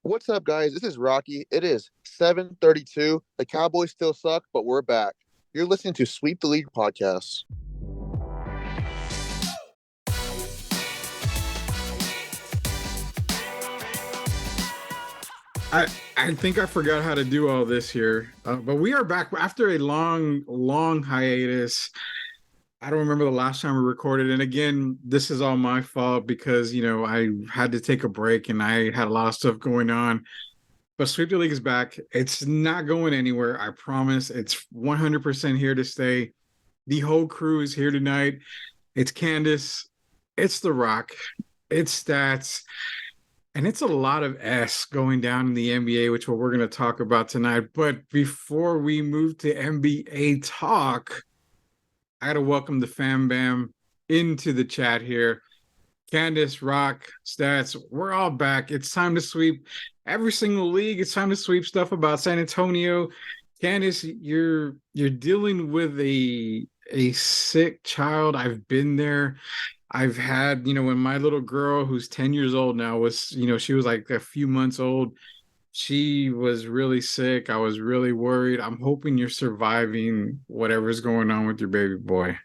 What's up, guys? This is Rocky. It is 7:32. The Cowboys still suck, but we're back. You're listening to Sweep the League podcast. I I think I forgot how to do all this here, but we are back after a long hiatus. I don't remember the last time we recorded, and again, this is all my fault because I had to take a break and I had a lot of stuff going on. But Sweep the League is back. It's not going anywhere. I promise. It's 100% here to stay. The whole crew is here tonight. It's Candice. It's The Rock. It's Stats. And it's a lot of S going down in the NBA, which what we're going to talk about tonight. But before we move to NBA talk, I got to welcome the fam bam into the chat here. Candice, Rock, Stats, we're all back. It's time to sweep every single league. It's time to sweep stuff about San Antonio. Candice, you're dealing with a sick child. I've been there. I've had, when my little girl, who's 10 years old now, was, she was like a few months old. She was really sick. I was really worried. I'm hoping you're surviving whatever's going on with your baby boy.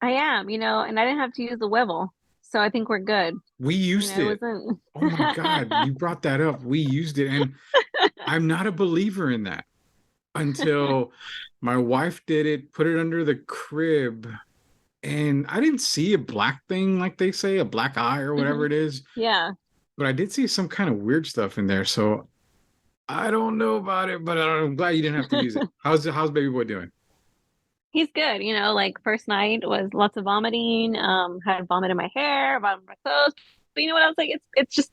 I am, and I didn't have to use the Wevel. So I think we're good. We used it. Wasn't... Oh my God, you brought that up. We used it. And I'm not a believer in that until my wife did it, put it under the crib. And I didn't see a black thing, like they say, a black eye or whatever it is. Yeah. But I did see some kind of weird stuff in there. So I don't know about it, but I'm glad you didn't have to use it. How's baby boy doing? He's good. Like first night was lots of vomiting, had vomit in my hair, vomit in my clothes. But you know what? I was like, it's just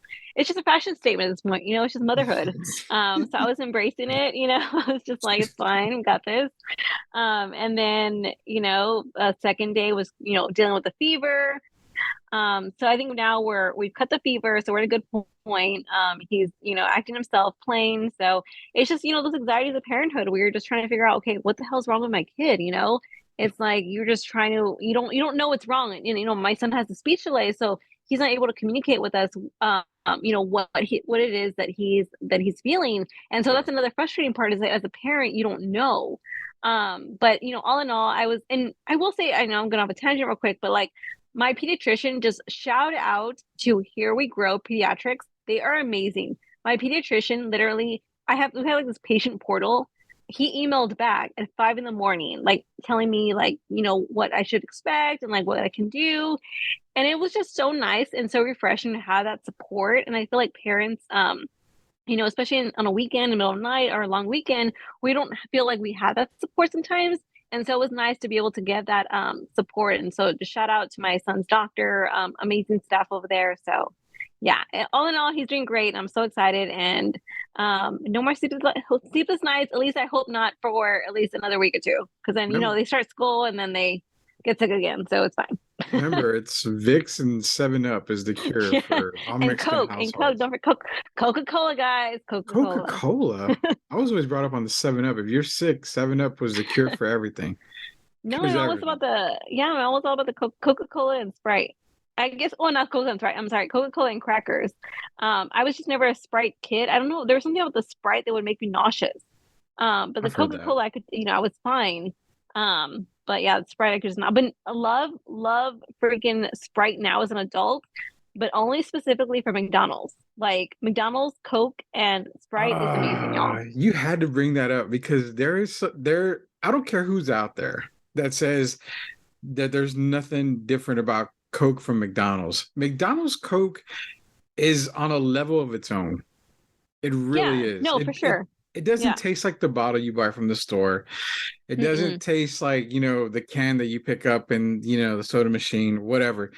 a fashion statement at this point. It's just motherhood. So I was embracing it. I was just like, it's fine, we got this. And then second day was dealing with the fever. So I think now we've cut the fever, so we're at a good point. He's acting himself, playing. So it's just those anxieties of parenthood. We were just trying to figure out, okay, what the hell's wrong with my kid? It's like you're just trying to you don't know what's wrong. And my son has a speech delay, so he's not able to communicate with us. What it is that he's feeling. And so that's another frustrating part, is that as a parent you don't know. But all in all, I will say, I know I'm gonna have a tangent real quick, but like, my pediatrician, just shout out to Here We Grow Pediatrics. They are amazing. My pediatrician, literally, we have like this patient portal. He emailed back at 5 a.m, like telling me like, what I should expect and like what I can do. And it was just so nice and so refreshing to have that support. And I feel like parents, especially on a weekend, in the middle of the night or a long weekend, we don't feel like we have that support sometimes. And so it was nice to be able to get that support. And so just shout out to my son's doctor, amazing staff over there. So all in all, he's doing great. I'm so excited. And no more sleepless nights. At least I hope not for at least another week or two. Because then, they start school and then they get sick again. So it's fine. Remember, it's Vicks and 7-Up is the cure for all Mexican households. And Coke. Don't forget Coca-Cola, guys. Coca-Cola. I was always brought up on the 7-Up. If you're sick, 7-Up was the cure for everything. No, I'm always all about the Coca-Cola and Sprite. I guess, not Coca and Sprite. I'm sorry, Coca-Cola and crackers. I was just never a Sprite kid. I don't know. There was something about the Sprite that would make me nauseous. But the Coca-Cola, I could, I was fine. But yeah, Sprite I could just not. But I love freaking Sprite now as an adult, but only specifically for McDonald's. Like McDonald's, Coke, and Sprite is amazing, y'all. You had to bring that up because I don't care who's out there that says that there's nothing different about Coke from McDonald's. McDonald's Coke is on a level of its own. It really is. No, for sure. It doesn't taste like the bottle you buy from the store. It doesn't taste like, the can that you pick up in, the soda machine, whatever.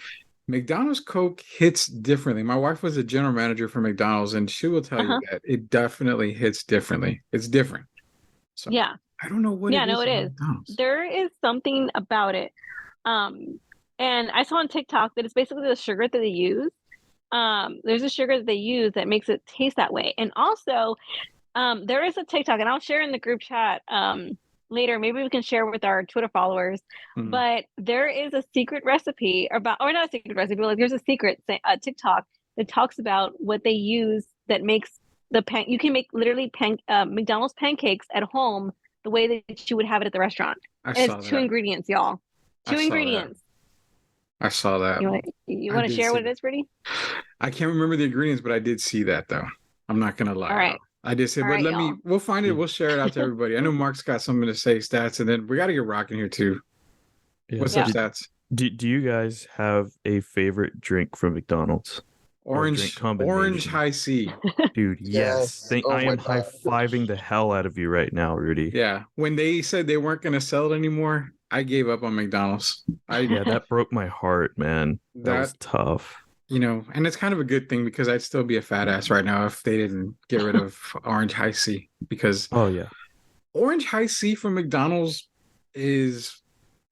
McDonald's Coke hits differently. My wife was a general manager for McDonald's, and she will tell you that it definitely hits differently. It's different. So yeah. I don't know what it is. Yeah, no, it is. McDonald's. There is something about it. And I saw on TikTok that it's basically the sugar that they use. There's a sugar that they use that makes it taste that way. And also, there is a TikTok, and I'll share in the group chat later. Maybe we can share with our Twitter followers. But there is a secret recipe or not a secret recipe, but like there's a secret TikTok that talks about what they use that makes you can make literally McDonald's pancakes at home the way that you would have it at the restaurant. I And saw it's two that. ingredients, y'all. I Two saw that. ingredients. I saw that. You I want to did share see what it that. is, Rudy? I can't remember the ingredients, but I did see that though. I'm not gonna lie. All right. I did say, All but right, y'all. we'll find it. We'll share it out to everybody. I know Mark's got something to say, stats, and then we got to get rocking here too. Yeah. What's up, stats? Do you guys have a favorite drink from McDonald's? Orange high C. Dude, yes. Oh I my am God. high-fiving the hell out of you right now, Rudy. Yeah. When they said they weren't gonna sell it anymore, I gave up on McDonald's. Yeah, that broke my heart, man. That was tough. You know, and it's kind of a good thing because I'd still be a fat ass right now if they didn't get rid of Orange High C. Because Orange High C from McDonald's is,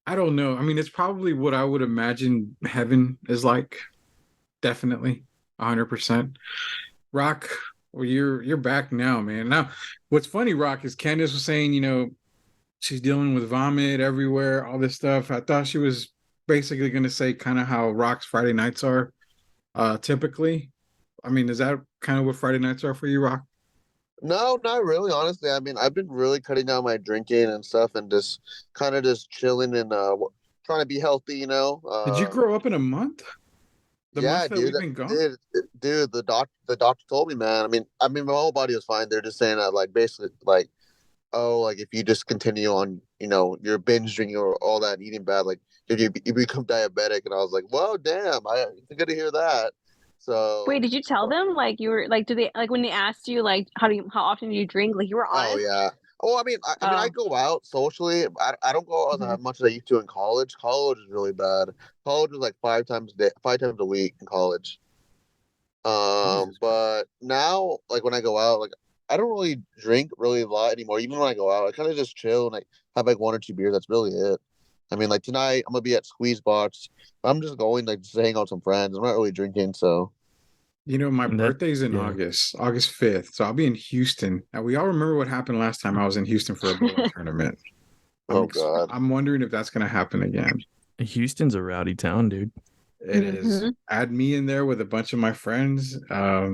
I don't know. I mean, it's probably what I would imagine heaven is like. Definitely, 100%. Rock, well, you're back now, man. Now, what's funny, Rock, is Candice was saying, you know, she's dealing with vomit everywhere, all this stuff. I thought she was basically going to say kind of how Rock's Friday nights are. Typically, I mean, is that kind of what Friday nights are for you, Rock? No, not really. Honestly, I mean, I've been really cutting down my drinking and stuff, and just kind of just chilling and trying to be healthy. You know. Did you grow up in a month? The month that we've been gone? Dude, the doctor told me, man. I mean, my whole body was fine. They're just saying that, like, basically, like, oh, like if you just continue on, you know, your binge drinking or all that, eating bad, like, you become diabetic. And I was like, well, damn, I'm good to hear that. So wait, did you tell them like you were like, do they like when they asked you like how often do you drink? Like you were honest? Oh yeah. Oh, I mean, I go out socially. I don't go out as much as I used to in college. College is really bad. College was like 5 times a week in college. But now, like when I go out, like I don't really drink really a lot anymore. Even when I go out, I kind of just chill and I have like 1 or 2 beers. That's really it. I mean, like tonight I'm gonna be at Squeeze Box. I'm just going like just hang out with some friends. I'm not really drinking, so. You know, my birthday's in August 5th. So I'll be in Houston. Now, we all remember what happened last time I was in Houston for a bowling tournament. God. I'm wondering if that's going to happen again. Houston's a rowdy town, dude. It is. Add me in there with a bunch of my friends. Yeah,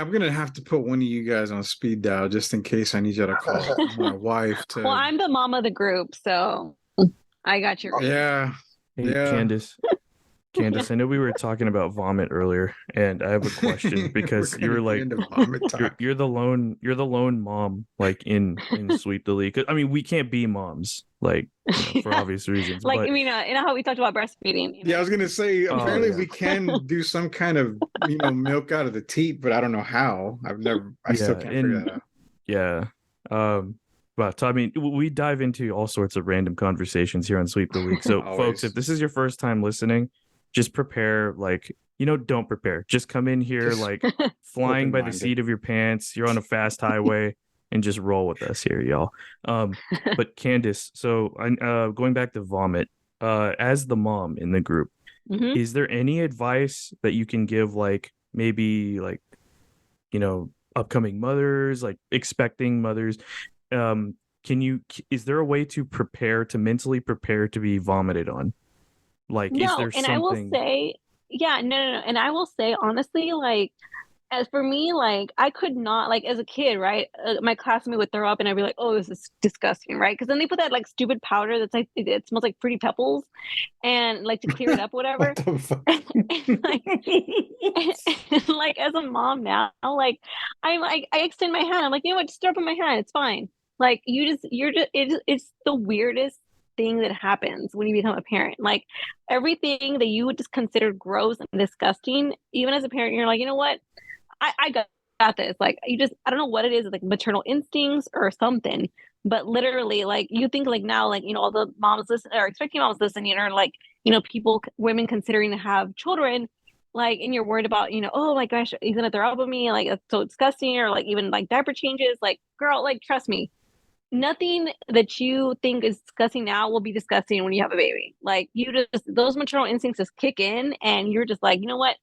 I'm going to have to put one of you guys on speed dial just in case I need you to call my wife. Well, I'm the mom of the group, so I got your. Yeah. Hey, Candice, I know we were talking about vomit earlier, and I have a question because you're like you're the lone mom like in Sweep the League. I mean, we can't be moms like for obvious reasons. Like but, I mean, you know how we talked about breastfeeding. You know? Yeah, I was gonna say apparently we can do some kind of milk out of the teat, but I don't know how. I still can't figure that out. Yeah. But I mean, we dive into all sorts of random conversations here on Sweep the League. So, folks, if this is your first time listening, just prepare, like, don't prepare. Just come in here, like, flying by the seat of your pants. You're on a fast highway, and just roll with us here, y'all. But Candice, so going back to vomit, as the mom in the group, is there any advice that you can give, like, maybe, like, upcoming mothers, like, expecting mothers? Is there a way to mentally prepare to be vomited on? Like, no, is there and something? I will say, no. And I will say, honestly, like, as for me, like, I could not, like, as a kid, right? My classmate would throw up and I'd be like, oh, this is disgusting, right? Because then they put that, like, stupid powder that's like, it smells like Fruity Pebbles and, like, to clear it up, whatever. What the fuck? and, like, as a mom now, like, I'm like, I extend my hand. I'm like, you know what? Just throw up in my hand. It's fine. Like, it's the weirdest thing that happens when you become a parent. Like, everything that you would just consider gross and disgusting, even as a parent, you're like, you know what? I got this. Like, I don't know what it is, like maternal instincts or something, but literally, like, you think, like, now, like, all the moms listen or expecting moms listening, or like, women considering to have children, like, and you're worried about, oh my gosh, he's gonna throw up on me, like, it's so disgusting, or like even like diaper changes, like, girl, like, trust me, nothing that you think is disgusting now will be disgusting when you have a baby. Like, those maternal instincts just kick in, and you're just like, you know what?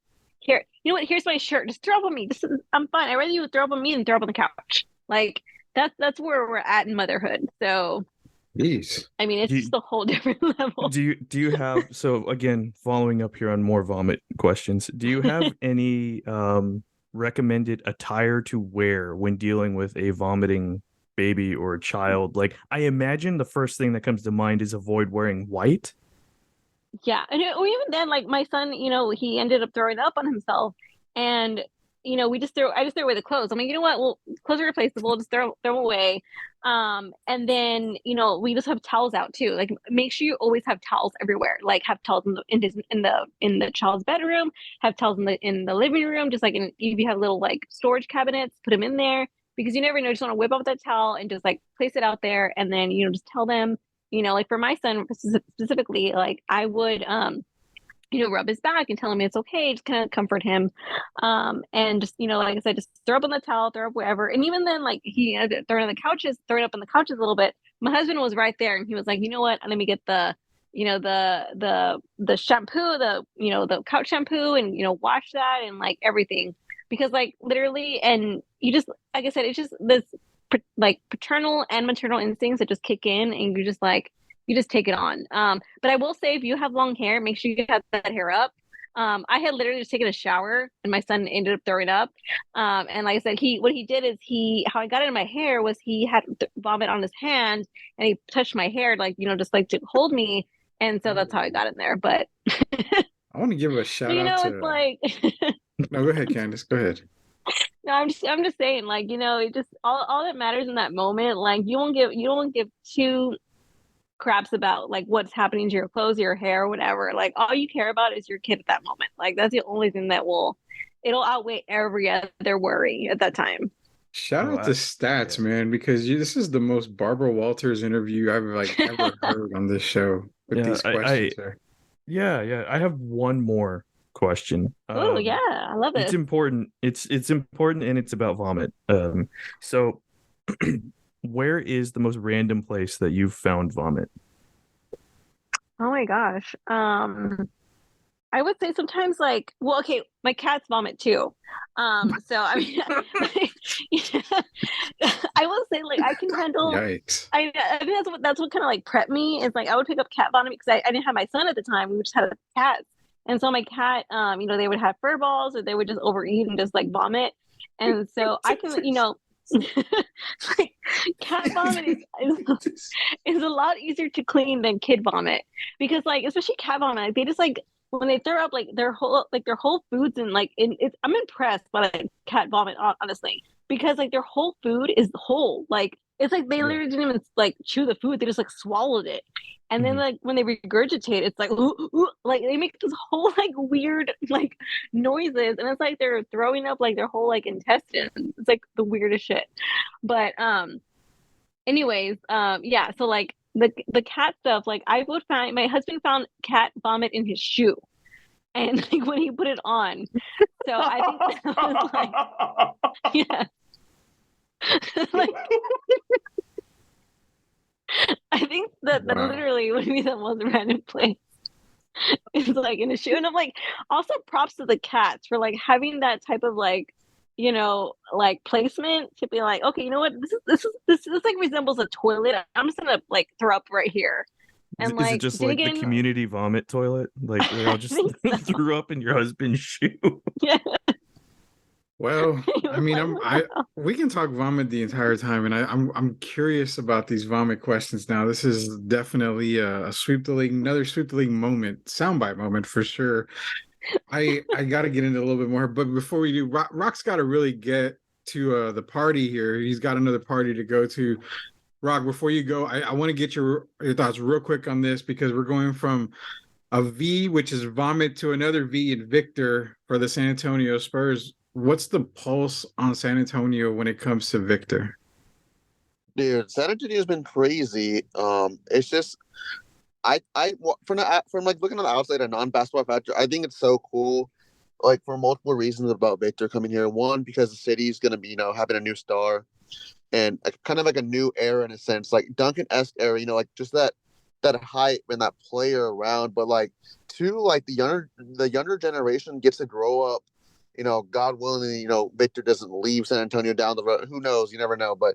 Here's my shirt. Just throw up on me. I'm fine. I'd rather you throw up on me than throw up on the couch. Like, that's where we're at in motherhood. So Jeez. I mean, it's just a whole different level. Do you have, so again, following up here on more vomit questions, do you have any recommended attire to wear when dealing with a vomiting baby or a child? Like, I imagine the first thing that comes to mind is avoid wearing white. Yeah, and even then, like my son, he ended up throwing up on himself, and I just threw away the clothes. I'm like, you know what? Well, clothes are replaceable. Just throw them away. And then we just have towels out too. Like, make sure you always have towels everywhere. Like, have towels in the child's bedroom. Have towels in the living room. Just like if you have little like storage cabinets, put them in there, because you never know. You just want to whip out that towel and just like place it out there, and then just tell them. Like for my son specifically, like I would, rub his back and tell him it's okay, just kind of comfort him. And just, like I said, just throw up on the towel, throw up wherever. And even then, like he had throwing up on the couches a little bit. My husband was right there and he was like, you know what? Let me get the shampoo, the couch shampoo and, wash that and like everything. Because like literally, and you just, like I said, it's just this like paternal and maternal instincts that just kick in and you just take it on. But I will say, if you have long hair, make sure you have that hair up. I had literally just taken a shower and my son ended up throwing up. And like I said, what he did is how I got it in my hair was he had vomit on his hand and he touched my hair, like, just like to hold me. And so that's how I got in there. But I want to give a shout out to. It's like. No, go ahead, Candice. Go ahead. No, I'm just saying, like, it just all that matters in that moment. Like, you don't give two craps about like what's happening to your clothes, your hair, whatever. Like, all you care about is your kid at that moment. Like, that's the only thing it'll outweigh every other worry at that time. Shout out to Stats, man, because this is the most Barbara Walters interview I've like ever heard on this show with these questions. Yeah. I have one more question. Oh yeah, I love it. It's important. It's important, and it's about vomit. So where is the most random place that you've found vomit? Oh my gosh. I would say sometimes like, well, okay, my cats vomit too. So I mean, I will say like I can handle. Yikes! I think that's what kind of like prepped me is like I would pick up cat vomit because I didn't have my son at the time. We just had cats, and so my cat, they would have fur balls or they would just overeat and just like vomit, and so I can, like cat vomit is a lot easier to clean than kid vomit because like especially cat vomit, like, they just like. When they throw up like their whole foods and like I'm impressed by like cat vomit honestly because like their whole food is whole, like it's like they literally didn't even like chew the food, they just like swallowed it, and then like when they regurgitate it's like ooh, ooh, like they make this whole like weird like noises and it's like they're throwing up like their whole like intestines. It's like the weirdest shit. But anyways, yeah, so like the cat stuff, like I would find my husband found cat vomit in his shoe, and like when he put it on, so I think that was like, yeah, like I think that literally would be the most random place. It's like in a shoe, and I'm like, also props to the cats for like having that type of like. Like placement to be like, okay, you know what? This like resembles a toilet. I'm just gonna like throw up right here. And is it just like the community vomit toilet? Like they all just threw up in your husband's shoe. Yeah. Well, I mean, we can talk vomit the entire time, and I'm curious about these vomit questions now. This is definitely a sweep the league, another sweep the league moment, soundbite moment for sure. I got to get into a little bit more, but before we do, Rock's got to really get to the party here. He's got another party to go to. Rock, before you go, I want to get your thoughts real quick on this because we're going from a V, which is vomit, to another V in Victor for the San Antonio Spurs. What's the pulse on San Antonio when it comes to Victor? Dude, San Antonio's been crazy. It's just. From like looking on the outside, a non-basketball factor, I think it's so cool, like for multiple reasons about Victor coming here. One, because the city's gonna be, having a new star, and kind of like a new era in a sense, like Duncan-esque era, like just that hype and that player around. But like two, like the younger generation gets to grow up. God willing, Victor doesn't leave San Antonio down the road. Who knows? You never know. But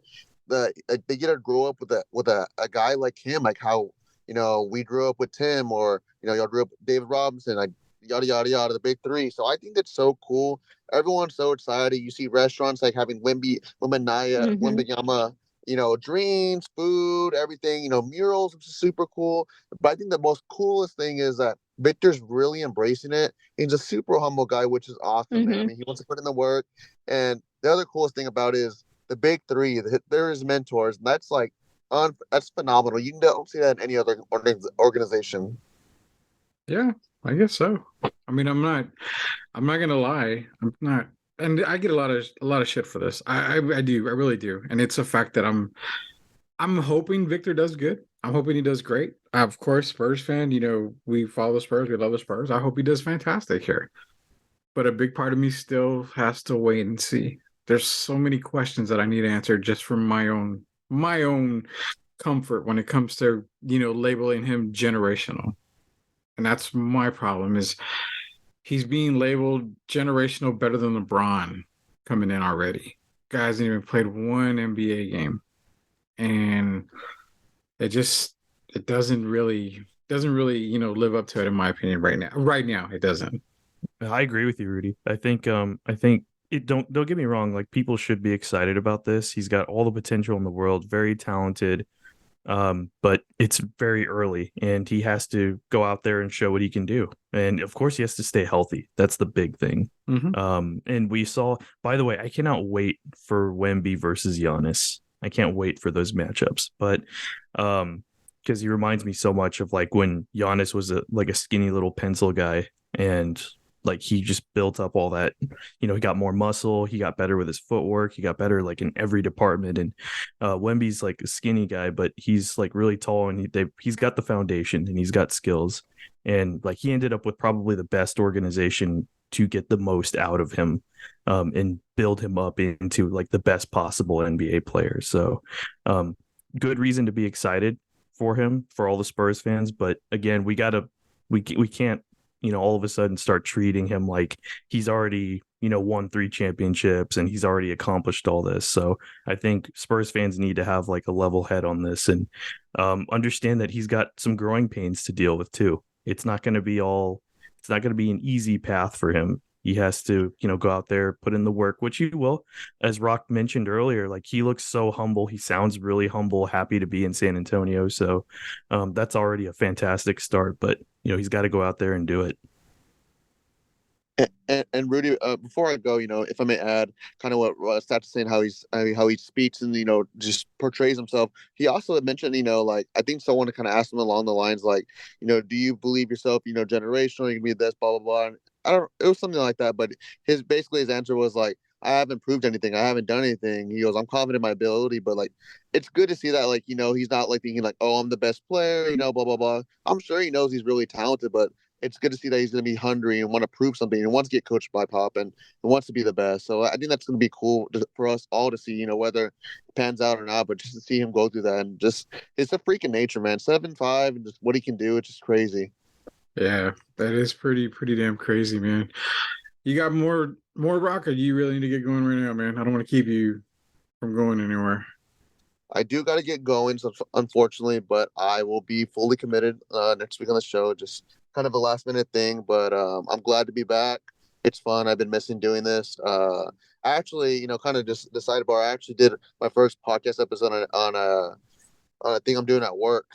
they get to grow up with a guy like him, like how we grew up with Tim, or y'all grew up with David Robinson, like yada yada yada, the big three. So I think that's so cool. Everyone's so excited. You see restaurants like having Wembanyama, drinks, food, everything, murals, which is super cool. But I think the most coolest thing is that Victor's really embracing it. He's a super humble guy, which is awesome, man. I mean, he wants to put in the work. And the other coolest thing about it is the big three. They're his mentors, and that's like that's phenomenal. You don't see that in any other organization. Yeah, I guess so. I mean, I'm not gonna lie. I'm not, and I get a lot of shit for this. I do. I really do. And it's a fact that I'm hoping Victor does good. I'm hoping he does great. Of course, Spurs fan, we follow the Spurs. We love the Spurs. I hope he does fantastic here. But a big part of me still has to wait and see. There's so many questions that I need answered just from my own comfort when it comes to, labeling him generational. And that's my problem is he's being labeled generational better than LeBron coming in already. Guy hasn't even played one NBA game. And it doesn't really, live up to it in my opinion right now. Right now, it doesn't. I agree with you, Rudy. I think it don't get me wrong, like people should be excited about this. He's got all the potential in the world, very talented. But it's very early and he has to go out there and show what he can do. And of course he has to stay healthy. That's the big thing. And we saw, by the way, I cannot wait for Wemby versus Giannis. I can't wait for those matchups, but, because he reminds me so much of like when Giannis was a skinny little pencil guy and like he just built up all that, he got more muscle, he got better with his footwork, he got better like in every department. And Wemby's like a skinny guy, but he's like really tall and he's got the foundation and he's got skills. And like he ended up with probably the best organization to get the most out of him, and build him up into like the best possible NBA player. So good reason to be excited for him, for all the Spurs fans. But again, we can't, all of a sudden start treating him like he's already, won 3 championships and he's already accomplished all this. So I think Spurs fans need to have like a level head on this and understand that he's got some growing pains to deal with too. It's not going to be an easy path for him. He has to, go out there, put in the work, which he will. As Rock mentioned earlier, like he looks so humble. He sounds really humble, happy to be in San Antonio. So that's already a fantastic start, but he's got to go out there and do it. And Rudy, before I go, if I may add, kind of what Stats saying, how he speaks and just portrays himself. He also had mentioned, like I think someone kind of asked him along the lines like, do you believe yourself, generational? You can be this, blah blah blah. And it was something like that. But his answer was like, I haven't proved anything. I haven't done anything. He goes, I'm confident in my ability, but like, it's good to see that, like, he's not like thinking like, oh, I'm the best player, blah, blah, blah. I'm sure he knows he's really talented, but it's good to see that he's going to be hungry and want to prove something and wants to get coached by Pop and wants to be the best. So I think that's going to be cool for us all to see, whether it pans out or not, but just to see him go through that and just, it's a freaking nature, man. 7'5" and just what he can do. It's just crazy. Yeah, that is pretty damn crazy, man. You got more Rock, or do you really need to get going right now, man? I don't want to keep you from going anywhere. I do got to get going, so unfortunately, but I will be fully committed next week on the show. Just kind of a last minute thing, but I'm glad to be back. It's fun. I've been missing doing this. I actually, kind of just the sidebar. I actually did my first podcast episode on a thing I'm doing at work.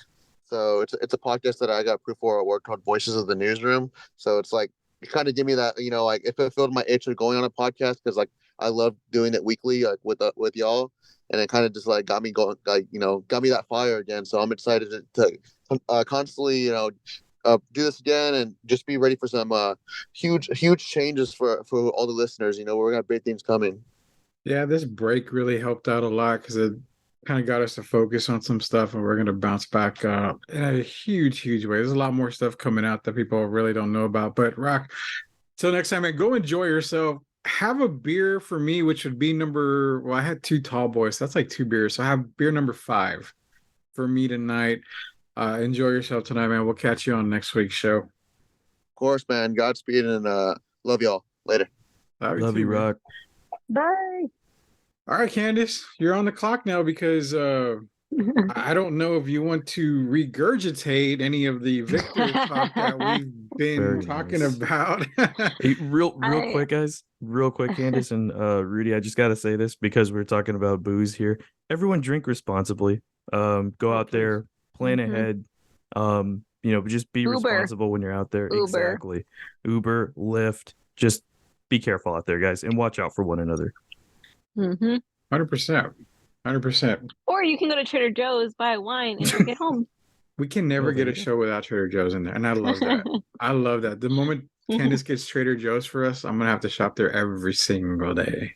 So it's a podcast that I got approved for at work called Voices of the Newsroom. So it's like it kind of give me that, like if it filled my itch of going on a podcast, because like I love doing it weekly, like with y'all, and it kind of just like got me going, like got me that fire again. So I'm excited to constantly do this again and just be ready for some huge changes for all the listeners. We're gonna have big things coming. Yeah, this break really helped out a lot because it kind of got us to focus on some stuff, and we're going to bounce back in a huge way. There's a lot more stuff coming out that people really don't know about. But Rock, till next time, man, go enjoy yourself. Have a beer for me, which would be I had 2 tall boys. So that's like 2 beers. So I have beer number 5 for me tonight. Enjoy yourself tonight, man. We'll catch you on next week's show. Of course, man. Godspeed and love y'all. Later. Love you, Rock. Bye. All right, Candice, you're on the clock now because I don't know if you want to regurgitate any of the Victor talk that we've been Very talking nice. about. Hey, real quick, guys. Real quick, Candice and Rudy, I just gotta say this because we're talking about booze here. Everyone drink responsibly. Go out there, plan ahead. Just be Uber. responsible when you're out there. Uber. Exactly. Uber, Lyft, just be careful out there, guys, and watch out for one another. 100%. 100%. Or you can go to Trader Joe's, buy wine, and drink it home. We can never get a show without Trader Joe's in there, and I love that. I love that. The moment Candice gets Trader Joe's for us, I'm gonna have to shop there every single day.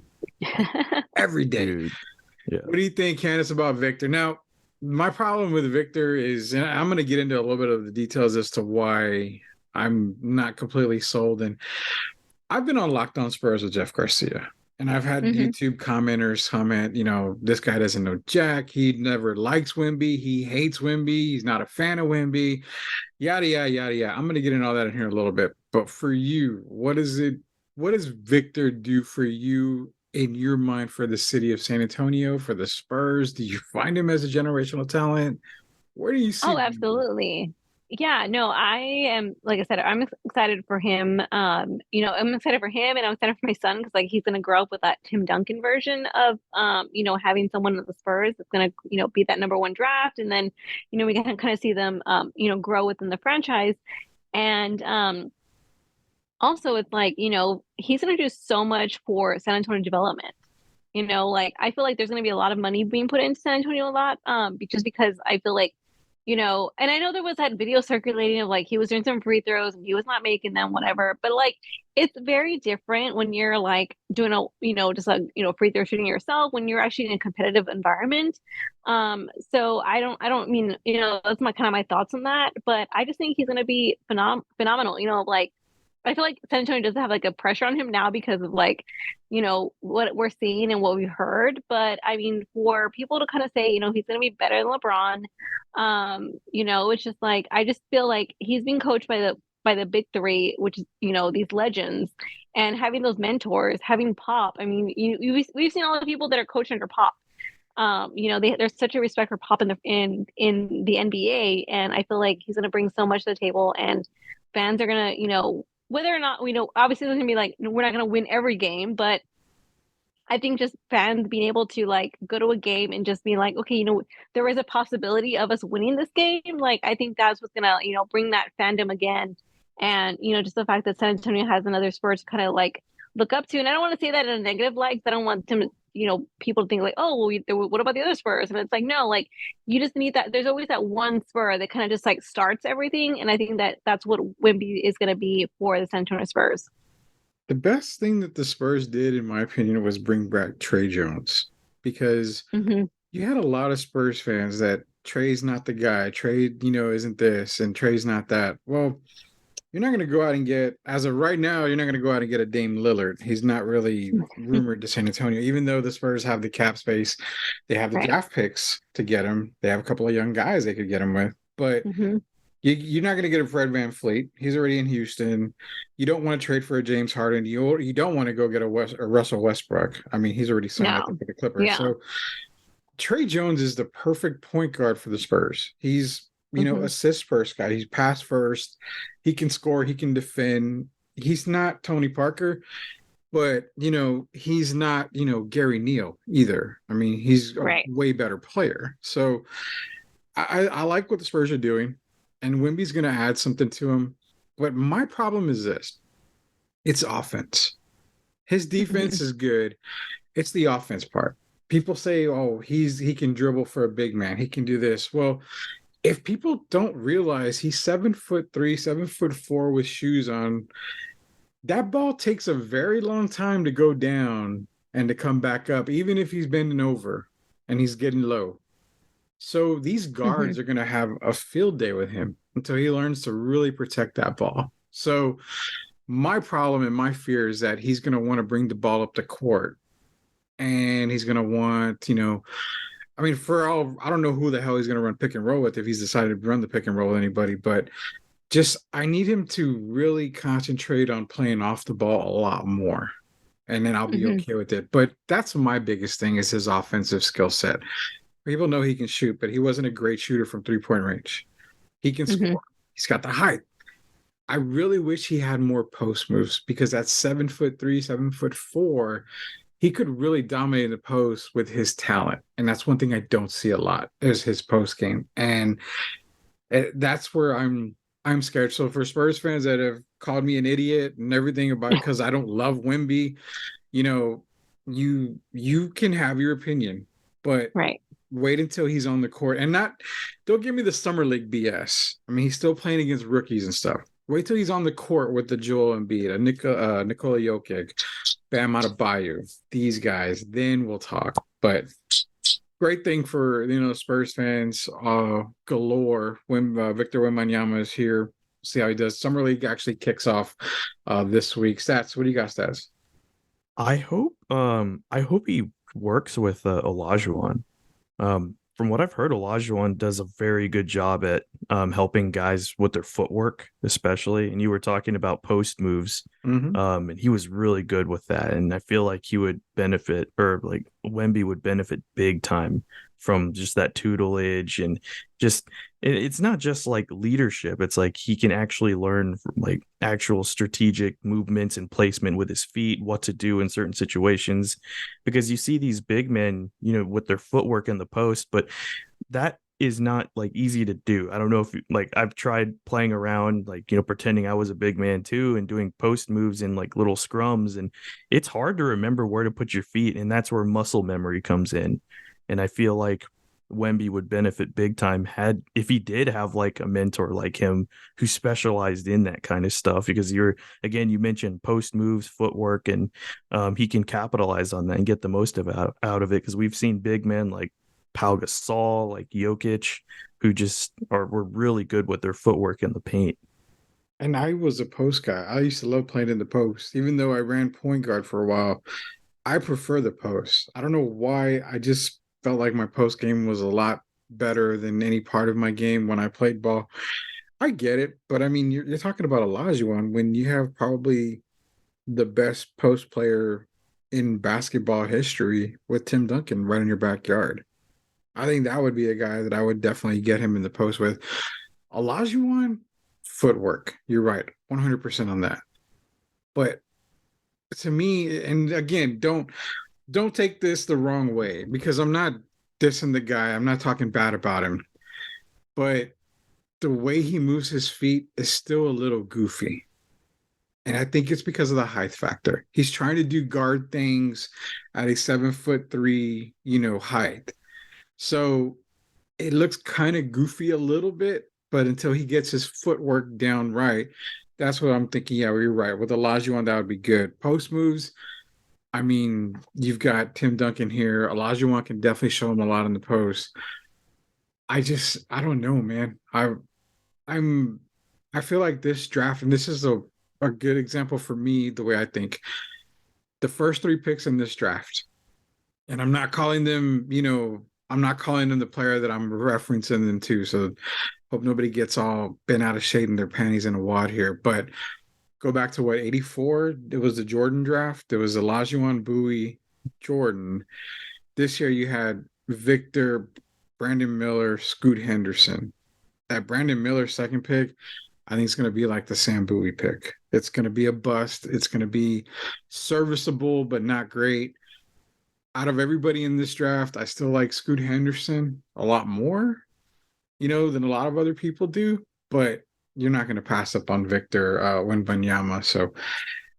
Every day. Dude. Yeah. What do you think, Candice, about Victor? Now, my problem with Victor is, and I'm going to get into a little bit of the details as to why I'm not completely sold. And I've been on Locked On Spurs with Jeff Garcia, and I've had YouTube commenters comment, this guy doesn't know jack. He never likes Wemby. He hates Wemby. He's not a fan of Wemby. Yada, yada, yada, yada. I'm going to get into all that in here a little bit. But for you, what does Victor do for you in your mind for the city of San Antonio, for the Spurs? Do you find him as a generational talent? Where do you see him? Absolutely. Yeah, no, I am, like I said, I'm excited for him. I'm excited for him and I'm excited for my son because he's going to grow up with that Tim Duncan version of, having someone at the Spurs that's going to, be that number one draft. And then, we can kind of see them, grow within the franchise. And, also, it's he's going to do so much for San Antonio development. I feel like there's going to be a lot of money being put into San Antonio a lot, just because I feel like, and I know there was that video circulating of he was doing some free throws and he was not making them, whatever. But it's very different when you're doing free throw shooting yourself when you're actually in a competitive environment. So I don't mean, that's my thoughts on that. But I just think he's going to be phenomenal. I feel like San Antonio doesn't have a pressure on him now because of what we're seeing and what we heard. But I mean, for people to kind of say, he's going to be better than LeBron, it's just I just feel like he's being coached by the big three, which is, these legends, and having those mentors, having Pop. I mean, we've seen all the people that are coached under Pop. There's such a respect for Pop in the NBA, and I feel like he's going to bring so much to the table, and fans are going to, whether or not, obviously it's going to be we're not going to win every game, but I think just fans being able to go to a game and just be okay, there is a possibility of us winning this game. I think that's what's going to, bring that fandom again. And, just the fact that San Antonio has another Spurs to kind of look up to. And I don't want to say that in a negative light, because I don't want them to, people to think what about the other Spurs? And it's no, you just need that. There's always that one Spur that kind of just starts everything. And I think that's what Wemby is going to be for the San Antonio Spurs. The best thing that the Spurs did, in my opinion, was bring back Trey Jones, because you had a lot of Spurs fans that Trey's not the guy. Trey, isn't this, and Trey's not that. Well, you're not going to go out and get, as of right now, you're not going to go out and get a Dame Lillard. He's not really rumored to San Antonio, even though the Spurs have the cap space. They have the draft picks to get him. They have a couple of young guys they could get him with. But you're not going to get a Fred VanVleet. He's already in Houston. You don't want to trade for a James Harden. You don't want to go get a Russell Westbrook. I mean, he's already signed up for the Clippers. Yeah. So Trey Jones is the perfect point guard for the Spurs. He's assist first guy. He's pass first. He can score. He can defend. He's not Tony Parker, but he's not Gary Neal either. I mean, he's a way better player. So I like what the Spurs are doing, and Wemby's going to add something to him. But my problem is this: it's offense. His defense is good. It's the offense part. People say, "Oh, he can dribble for a big man. He can do this." Well, if people don't realize he's 7'3", 7'4" with shoes on, that ball takes a very long time to go down and to come back up, even if he's bending over and he's getting low. So these guards are going to have a field day with him until he learns to really protect that ball. So my problem and my fear is that he's going to want to bring the ball up the court, and he's going to want, I mean, I don't know who the hell he's going to run pick and roll with if he's decided to run the pick and roll with anybody, but I need him to really concentrate on playing off the ball a lot more. and then I'll be okay with it. But that's my biggest thing is his offensive skill set. People know he can shoot, but he wasn't a great shooter from 3-point range. He can score. He's got the height. I really wish he had more post moves because at 7'3", 7'4", he could really dominate the post with his talent. And that's one thing I don't see a lot is his post game. And that's where I'm scared. So for Spurs fans that have called me an idiot and everything about because I don't love Wemby, you know, you can have your opinion, but wait until he's on the court and don't give me the summer league BS. I mean, he's still playing against rookies and stuff. Wait till he's on the court with the Joel Embiid, Nikola Jokic, Bam Adebayo, these guys. Then we'll talk. But great thing for Spurs fans galore when Victor Wembanyama is here. See how he does. Summer League actually kicks off this week. Stats. What do you got, Stats? I hope he works with Olajuwon. From what I've heard, Olajuwon does a very good job at helping guys with their footwork, especially. And you were talking about post moves, and he was really good with that. And I feel like he would benefit, or like Wemby would benefit big time from just that tutelage. And just it's not just like leadership. It's like he can actually learn from like actual strategic movements and placement with his feet, what to do in certain situations, because you see these big men, with their footwork in the post, but that is not like easy to do. I don't know if like I've tried playing around, like, pretending I was a big man too and doing post moves in like little scrums, and it's hard to remember where to put your feet. And that's where muscle memory comes in. And I feel like Wemby would benefit big time if he did have like a mentor like him who specialized in that kind of stuff, because you mentioned post moves, footwork, and he can capitalize on that and get the most out of it, because we've seen big men like Pau Gasol, like Jokic, who just were really good with their footwork in the paint. And I was a post guy. I used to love playing in the post, even though I ran point guard for a while. I prefer the post. I don't know why. I just felt like my post game was a lot better than any part of my game when I played ball. I get it, but I mean, you're talking about Olajuwon when you have probably the best post player in basketball history with Tim Duncan right in your backyard. I think that would be a guy that I would definitely get him in the post with. Olajuwon, footwork. You're right, 100% on that. But to me, and again, don't take this the wrong way, because I'm not dissing the guy. I'm not talking bad about him. But the way he moves his feet is still a little goofy. And I think it's because of the height factor. He's trying to do guard things at a 7'3", height. So it looks kind of goofy a little bit, but until he gets his footwork down right, that's what I'm thinking. Yeah, you're right. With Olajuwon, that would be good. Post moves, I mean, you've got Tim Duncan here. Olajuwon can definitely show him a lot in the post. I don't know, man. I feel like this draft, and this is a good example for me, the way I think. The first 3 picks in this draft, and I'm not calling them, I'm not calling them the player that I'm referencing them to. So hope nobody gets all bent out of shape and their panties in a wad here. But go back to 84? It was the Jordan draft. It was Olajuwon, Bowie, Jordan. This year you had Victor, Brandon Miller, Scoot Henderson. That Brandon Miller second pick, I think it's going to be like the Sam Bowie pick. It's going to be a bust. It's going to be serviceable, but not great. Out of everybody in this draft, I still like Scoot Henderson a lot more, than a lot of other people do. But you're not going to pass up on Victor Wembanyama. So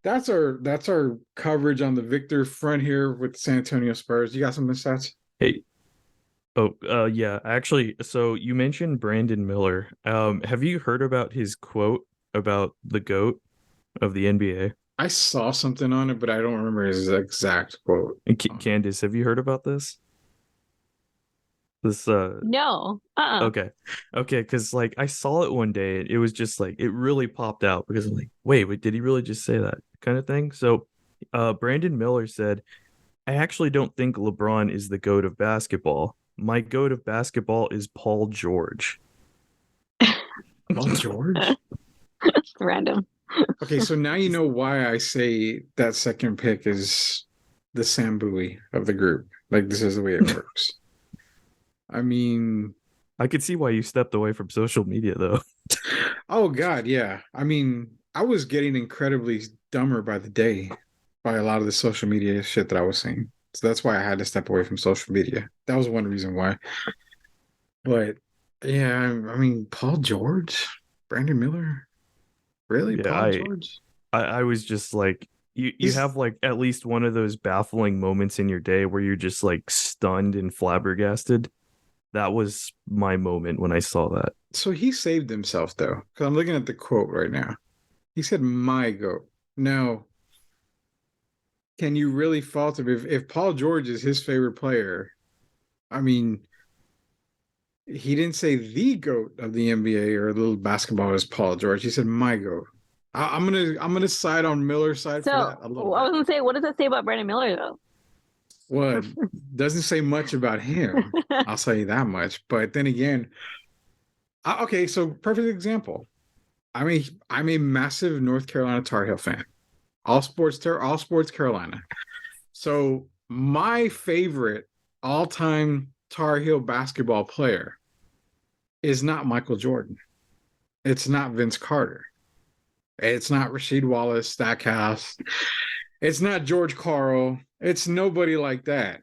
that's our coverage on the Victor front here with the San Antonio Spurs. You got some stats? Hey. Yeah, actually, so you mentioned Brandon Miller. Have you heard about his quote about the GOAT of the NBA? I saw something on it, but I don't remember his exact quote. And Candice, have you heard about this? No. Okay, because like I saw it one day. It was just like it really popped out, because I'm like, wait, did he really just say that kind of thing? So, Brandon Miller said, "I actually don't think LeBron is the GOAT of basketball. My GOAT of basketball is Paul George." Paul George? Random. Okay, so now you know why I say that second pick is the Sambui of the group. Like, this is the way it works. I mean, I could see why you stepped away from social media, though. oh God, yeah. I mean, I was getting incredibly dumber by the day by a lot of the social media shit that I was seeing. So that's why I had to step away from social media. That was one reason why. But yeah, I mean, Paul George, Brandon Miller, really, Yeah, Paul George? I was just like, you He's have like at least one of those baffling moments in your day where you're just like stunned and flabbergasted. That was my moment when I saw that. so he saved himself though, because I'm looking at the quote right now. He said, "My goat." Now, can you really fault him if Paul George is his favorite player? I mean, he didn't say the GOAT of the NBA or little basketball is Paul George. He said my GOAT. I'm gonna side on Miller's side for that So a I little was bit. gonna say, what does that say about Brandon Miller though? Well, doesn't say much about him. I'll say that much. But then again, okay, so perfect example. I'm a massive North Carolina Tar Heel fan. All sports Carolina. So my favorite all-time Tar Heel basketball player is not Michael Jordan. It's not Vince Carter. It's not Rasheed Wallace, Stackhouse. It's not George Karl. It's nobody like that.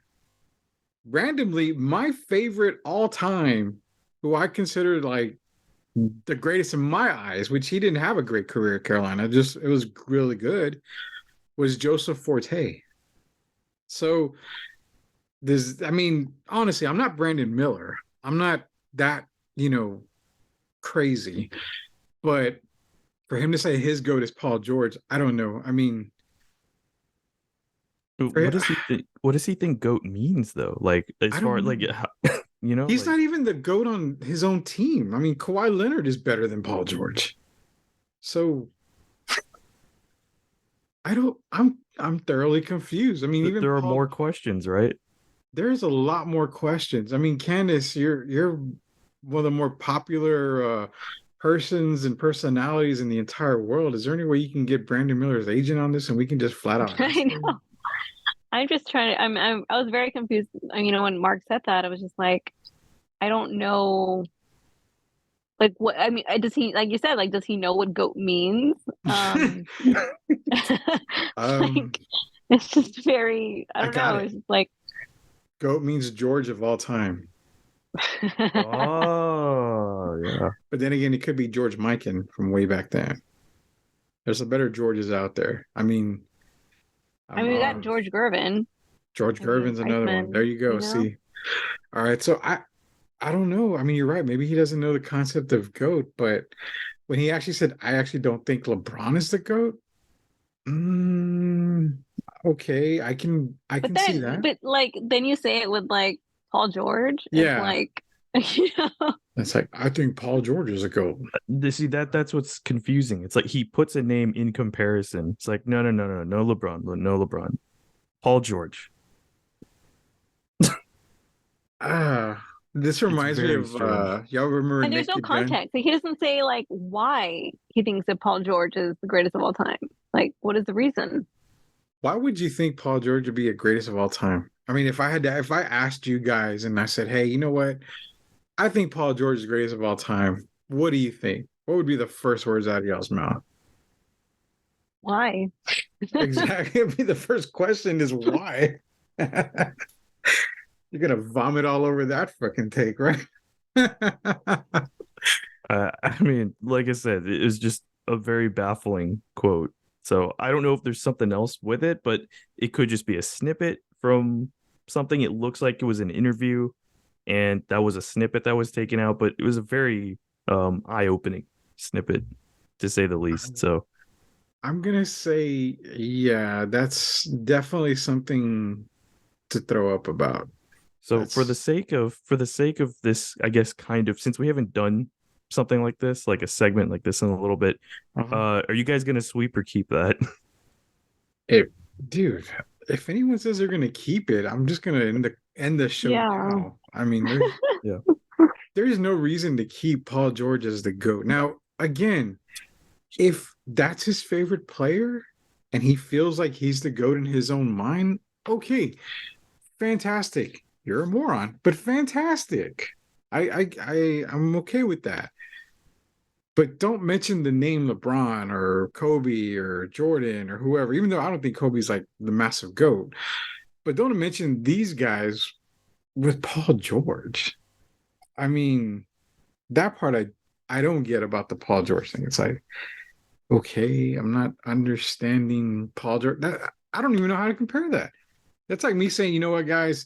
Randomly, my favorite all time, who I consider like the greatest in my eyes, which he didn't have a great career at Carolina, just it was really good, was Joseph Forte. So I mean, honestly, I'm not Brandon Miller. I'm not that, crazy. But for him to say his GOAT is Paul George, I don't know. I mean, What does he think? What does he think "goat" means, though? Like, as I far don't like, know. He's like not even the GOAT on his own team. I mean, Kawhi Leonard is better than Paul George. So I'm thoroughly confused. I mean, even there are Paul, more questions, right? there's a lot more questions. I mean, Candice, you're one of the more popular persons and personalities in the entire world. Is there any way you can get Brandon Miller's agent on this and we can just flat out ask I him? know. I'm just trying to. I was very confused. When Mark said that, I was just like, I don't know. Like what? I mean, does he, like you said, like does he know what goat means? Um, Like it's just very. I I don't got know. it. It's just like. GOAT means George of all time. Oh, yeah. But then again, it could be George Mikan from way back then. There's a better Georges out there. I mean, We got George Gervin. George I mean, Gervin's another one. There Iceman. you go. See, all right. So I don't know. I mean, you're right. Maybe he doesn't know the concept of GOAT, but when he actually said, "I actually don't think LeBron is the GOAT," mm, okay, I But can see then, that. but like then you say it with like Paul George. It's Yeah, like, you know. it's like I think Paul George is a GOAT. See that's what's confusing. It's like he puts a name in comparison. It's like no LeBron, no LeBron, Paul George. Ah, this It's reminds me very of strange. y'all remember And there's no Naked Gun? context. Like he doesn't say like why he thinks that Paul George is the greatest of all time. Like, what is the reason? Why would you think Paul George would be a greatest of all time? I mean, if I asked you guys and I said, "Hey, you know what? I think Paul George is the greatest of all time." What do you think? What would be the first words out of y'all's mouth? Why? Exactly. It'd be the first question is why. You're gonna vomit all over that fucking take, right? I mean, like I said, it was just a very baffling quote. So I don't know if there's something else with it, but it could just be a snippet from something. It looks like it was an interview, and that was a snippet that was taken out, but it was a very eye-opening snippet, to say the least. So I'm gonna say, yeah, that's definitely something to throw up about. so That's for the sake of this, I guess kind of, since we haven't done something like this, like a segment like this in a little bit, uh are you guys gonna sweep or keep that? it, dude. If anyone says they're gonna keep it, I'm just gonna end the show Yeah. now. I mean, Yeah. there's no reason to keep Paul George as the GOAT. Now, again, if that's his favorite player and he feels like he's the GOAT in his own mind, okay, fantastic. You're a moron, but fantastic. I'm okay with that. But don't mention the name LeBron or Kobe or Jordan or whoever, even though I don't think Kobe's like the massive GOAT. But don't mention these guys with Paul George. I mean, that part I don't get about the Paul George thing. It's like, okay, I'm not understanding Paul George. I don't even know how to compare that. That's like me saying, you know what, guys?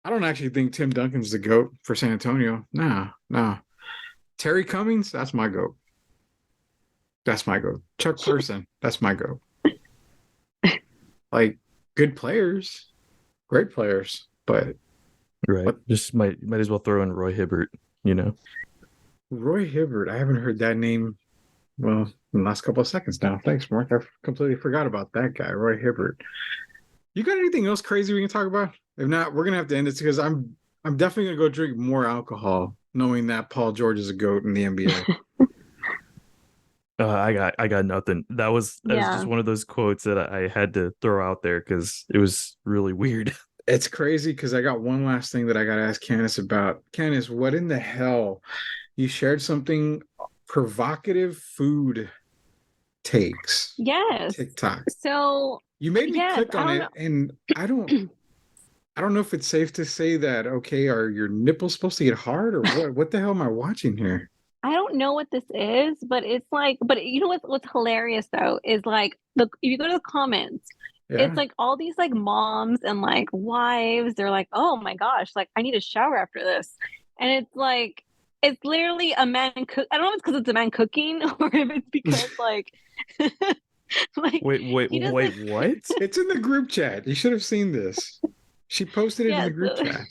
I don't actually think Tim Duncan's the GOAT for San Antonio. No. Terry Cummings, that's my GOAT. That's my GOAT. Chuck Person, that's my GOAT. Like, good players, great players, but right. Just might as well throw in Roy Hibbert, you know. Roy Hibbert, I haven't heard that name, well, in the last couple of seconds now. Thanks, Mark. I completely forgot about that guy, Roy Hibbert. You got anything else crazy we can talk about? If not, we're gonna have to end this because I'm definitely gonna go drink more alcohol, knowing that Paul George is a GOAT in the NBA. I got nothing. That was just one of those quotes that I had to throw out there because it was really weird. It's crazy because I got one last thing that I got to ask Candice about. Candice, what in the hell? You shared something provocative food takes. Yes. TikTok. So you made me click on it, and I don't know if it's safe to say that. Okay, are your nipples supposed to get hard or what? What the hell am I watching here? I don't know what this is, but it's like, but you know what's hilarious though is like if you go to the comments, it's like all these like moms and like wives, they're like, oh my gosh, like I need a shower after this. And it's like, it's literally a man cook. I don't know if it's because it's a man cooking or if it's because like, like wait, what? It's in the group chat. You should have seen this. She posted it in the group chat.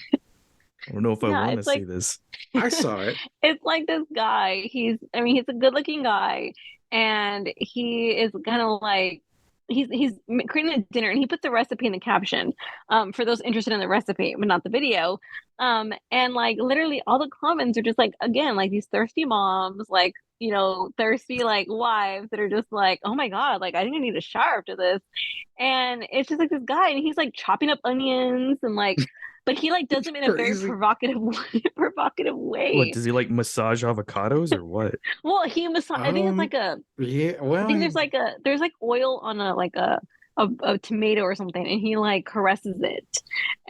I don't know if I want to see this. I saw it. It's like this guy. He's a good-looking guy, and he is kind of like he's creating a dinner, and he puts the recipe in the caption for those interested in the recipe, but not the video. And like literally all the comments are just like, again, like these thirsty moms, like thirsty like wives that are just like, oh my god, like I think I need a shower after this. And it's just like this guy, and he's like chopping up onions and like. But he like does them in a very provocative way. What does he like massage avocados or what? Well, he massage. I think it's like a. Yeah. Well, I think there's like oil on a tomato or something, and he like caresses it,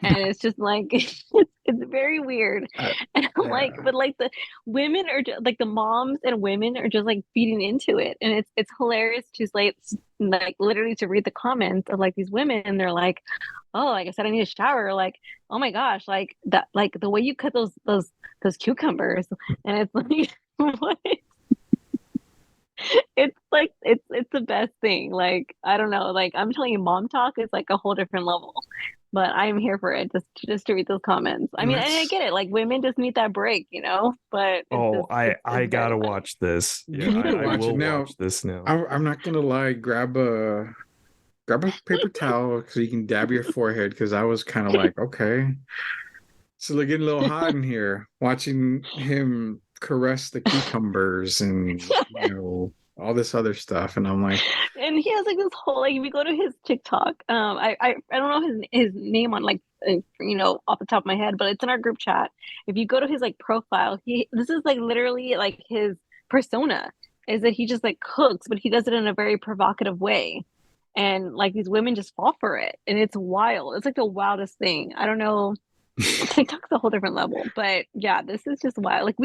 and it's just like it's very weird. And I'm like, but like the women are just, like the moms and women are just like feeding into it, and it's hilarious to like literally to read the comments of like these women, and they're like, oh, like I said, I need a shower. Like, oh my gosh, like that, like the way you cut those cucumbers, and it's like, what? It's like it's the best thing. Like I don't know. Like I'm telling you, mom talk is like a whole different level. But I'm here for it, just to read those comments. I mean, and I get it. Like women just need that break, But I gotta watch this. You need to watch it now. Watch this now. I'm not gonna lie. Grab a paper towel so you can dab your forehead because I was kind of like, okay, so they're getting a little hot in here watching him caress the cucumbers and all this other stuff, and I'm like, and he has like this whole like if you go to his TikTok, I don't know his name on like off the top of my head, but it's in our group chat. If you go to his like profile, this is like literally like his persona is that he just like cooks, but he does it in a very provocative way. And like these women just fall for it, and it's wild. It's like the wildest thing. I don't know. TikTok's a whole different level, but yeah, this is just wild. Like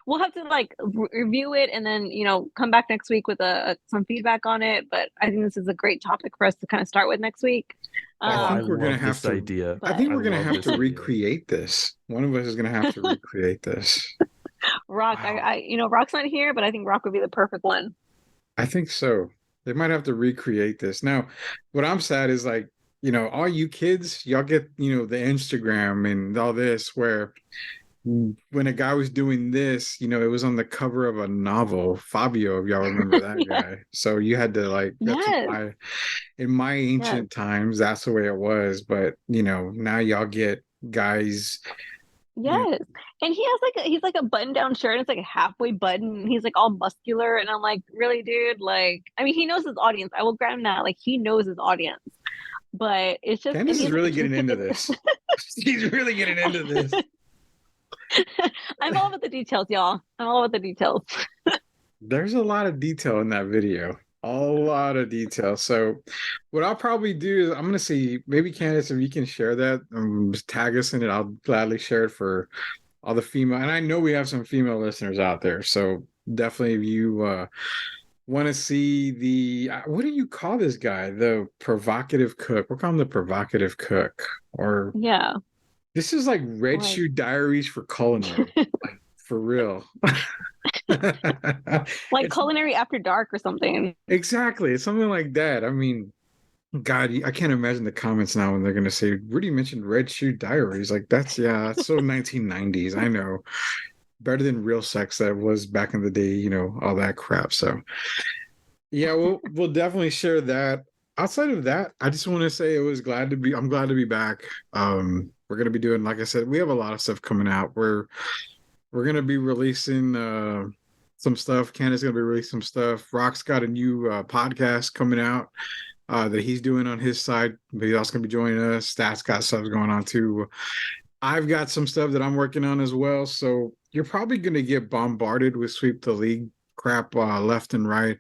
we'll have to like review it and then come back next week with some feedback on it. But I think this is a great topic for us to kind of start with next week. I think we're gonna have to. Idea. I think we're gonna have to recreate this. One of us is gonna have to recreate this. Rock, wow. Rock's not here, but I think Rock would be the perfect one. I think so. They might have to recreate this. Now, what I'm sad is like, all you kids, y'all get, the Instagram and all this where when a guy was doing this, it was on the cover of a novel, Fabio, if y'all remember that guy. So you had to like, in my ancient times, that's the way it was. But, now y'all get guys Yes. And he has he's like a button down shirt. And it's like a halfway button. And he's like all muscular. And I'm like, really, dude? Like, I mean, he knows his audience. I will grant him that. Like, he knows his audience. But it's just. Candice is really getting into this. She's really getting into this. I'm all about the details, y'all. I'm all about the details. There's a lot of detail in that video. A lot of detail. So what I'll probably do is I'm going to see, maybe Candice, if you can share that, just tag us in it. I'll gladly share it for all the female. And I know we have some female listeners out there. So definitely if you want to see the, what do you call this guy? The provocative cook. We'll call him the provocative cook. Or yeah. This is like Red Shoe Diaries for culinary. Like, for real. Like it's, culinary after dark or something. Exactly. It's something like that. I mean, God, I can't imagine the comments now when they're going to say, Rudy mentioned Red Shoe Diaries. Like, that's so 1990s. I know. Better than Real Sex that was back in the day, you know, all that crap. So, yeah, we'll definitely share that. Outside of that, I just want to say I'm glad to be back. We're going to be doing, like I said, we have a lot of stuff coming out. We're going to be releasing some stuff. Candice is going to be releasing some stuff. Rock's got a new podcast coming out that he's doing on his side. But he's also going to be joining us. Stats got stuff going on too. I've got some stuff that I'm working on as well. So you're probably going to get bombarded with Sweep the League crap left and right.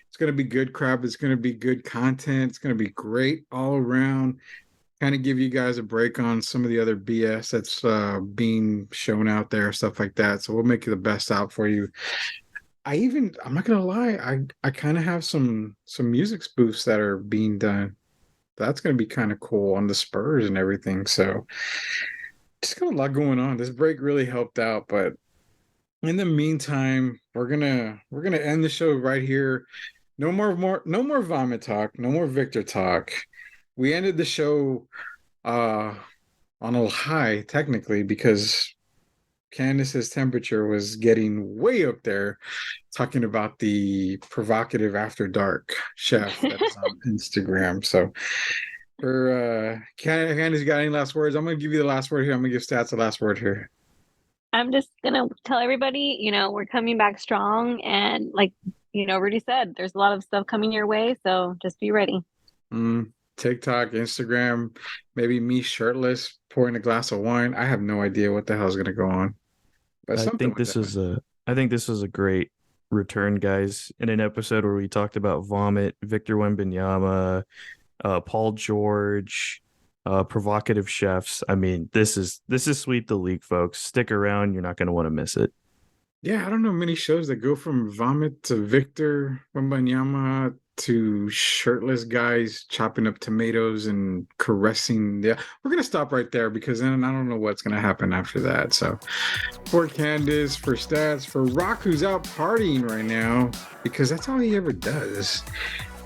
It's going to be good crap. It's going to be good content. It's going to be great all around. Kind of give you guys a break on some of the other BS that's being shown out there, stuff like that. So we'll make you the best out for you. I'm not gonna lie, I kind of have some music spoofs that are being done. That's gonna be kind of cool on the Spurs and everything. So just got a lot going on. This break really helped out, but in the meantime, we're gonna end the show right here. No more vomit talk, no more Victor talk. We ended the show on a high, technically, because Candice's temperature was getting way up there, talking about the provocative after dark chef that is on Instagram. So, for Candice, got any last words? I'm going to give you the last word here. I'm going to give Stats the last word here. I'm just going to tell everybody, you know, we're coming back strong. And like, you know, Rudy said, there's a lot of stuff coming your way. So just be ready. TikTok, Instagram, maybe me shirtless pouring a glass of wine. I have no idea what the hell is going to go on. But I think this was a great return, guys, in an episode where we talked about vomit, Victor Wembanyama, Paul George, provocative chefs. I mean, this is Sweep the League, folks. Stick around. You're not going to want to miss it. Yeah, I don't know many shows that go from vomit to Victor Wembanyama to shirtless guys chopping up tomatoes and caressing. Yeah, we're gonna stop right there because then I don't know what's gonna happen after that. So, for Candice, for Stats, for Rock, who's out partying right now because that's all he ever does.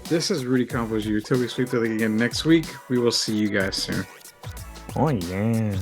This is Rudy Campos. Till we sweep the league again next week. We will see you guys soon. Oh yeah.